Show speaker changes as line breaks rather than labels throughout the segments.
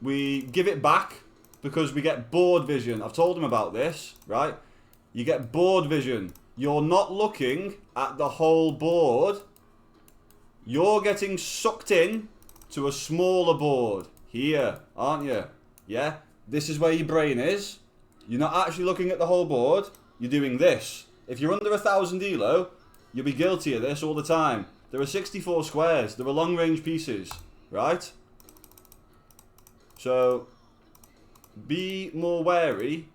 we give it back because we get board vision. I've told him about this, right? You get board vision. You're not looking at the whole board. You're getting sucked in to a smaller board here, aren't you? Yeah? This is where your brain is. You're not actually looking at the whole board. You're doing this. If you're under 1,000 elo, you'll be guilty of this all the time. There are 64 squares. There are long-range pieces, right? So, be more wary.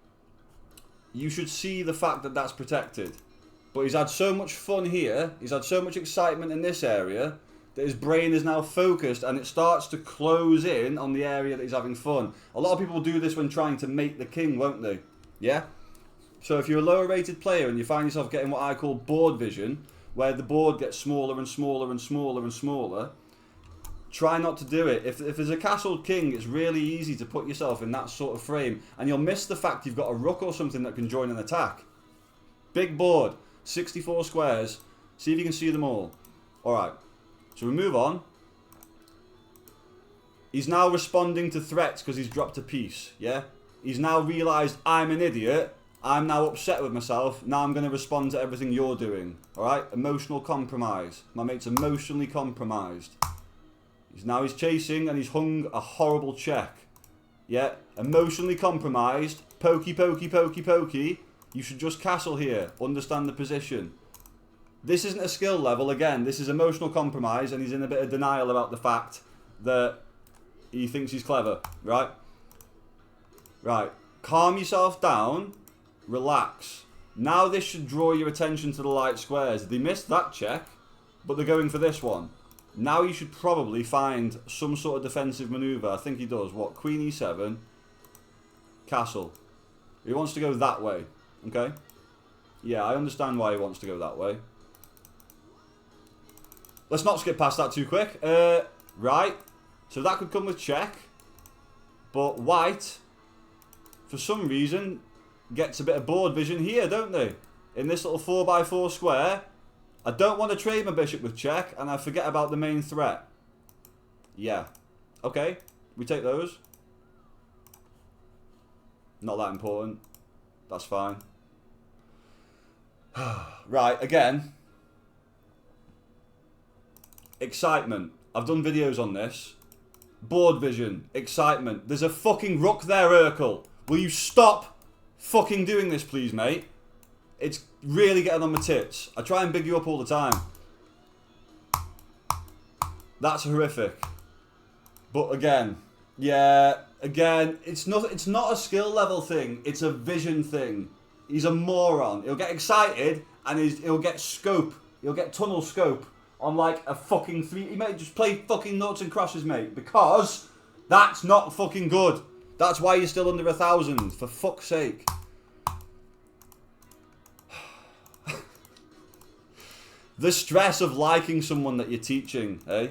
You should see the fact that that's protected. But he's had so much fun here, he's had so much excitement in this area, that his brain is now focused and it starts to close in on the area that he's having fun. A lot of people do this when trying to mate the king, won't they? Yeah? So if you're a lower rated player and you find yourself getting what I call board vision, where the board gets smaller and smaller and smaller and smaller, try not to do it. If there's a castled king, it's really easy to put yourself in that sort of frame, and you'll miss the fact you've got a rook or something that can join an attack. Big board, 64 squares, see if you can see them all. Alright, so we move on. He's now responding to threats because he's dropped a piece, yeah? He's now realised I'm an idiot, I'm now upset with myself, now I'm going to respond to everything you're doing. Alright, emotional compromise. My mate's emotionally compromised. He's chasing and he's hung a horrible check. Yeah, emotionally compromised, pokey, pokey, pokey, pokey. You should just castle here, understand the position. This isn't a skill level, again, this is emotional compromise and he's in a bit of denial about the fact that he thinks he's clever, right? Right, calm yourself down, relax. Now this should draw your attention to the light squares. They missed that check, but they're going for this one. Now you should probably find some sort of defensive manoeuvre. I think he does. What? Queen e7. Castle. He wants to go that way. Okay? Yeah, I understand why he wants to go that way. Let's not skip past that too quick. Right. So that could come with check. But white, for some reason, gets a bit of board vision here, don't they? In this little 4x4 square. I don't want to trade my bishop with check, and I forget about the main threat. Yeah. Okay, we take those. Not that important. That's fine. Right, again. Excitement. I've done videos on this. Board vision. Excitement. There's a fucking rook there, Urkel. Will you stop fucking doing this, please, mate? It's really getting on my tits. I try and big you up all the time. That's horrific. But again, yeah, again, it's not a skill level thing. It's a vision thing. He's a moron. He'll get excited and he'll get scope. He'll get tunnel scope on like a fucking three. He might just play fucking noughts and crosses, mate, because that's not fucking good. That's why you're still under 1,000. For fuck's sake. The stress of liking someone that you're teaching, eh?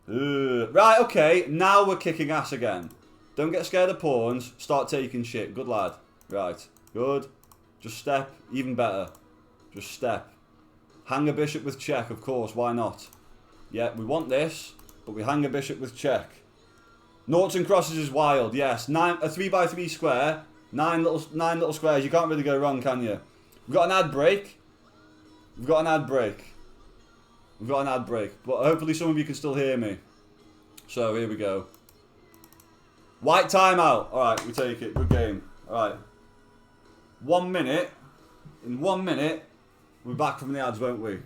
Right, okay, now we're kicking ass again. Don't get scared of pawns, start taking shit. Good lad. Right, good. Just step, even better. Just step. Hang a bishop with check, of course, why not? Yeah, we want this, but we hang a bishop with check. Noughts and crosses is wild, yes. A 3x3 square, nine little squares, you can't really go wrong, can you? We've got an ad break. We've got an ad break. We've got an ad break. But hopefully some of you can still hear me. So here we go. White timeout. Alright, we take it. Good game. Alright. 1 minute. In 1 minute, we're back from the ads, won't we?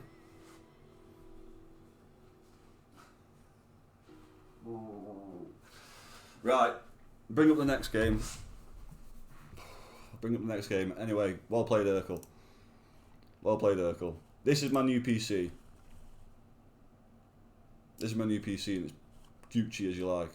Right. Bring up the next game. Bring up the next game. Anyway, well played, Urkel. Well played, Urkel. This is my new PC. This is my new PC, and it's Gucci as you like.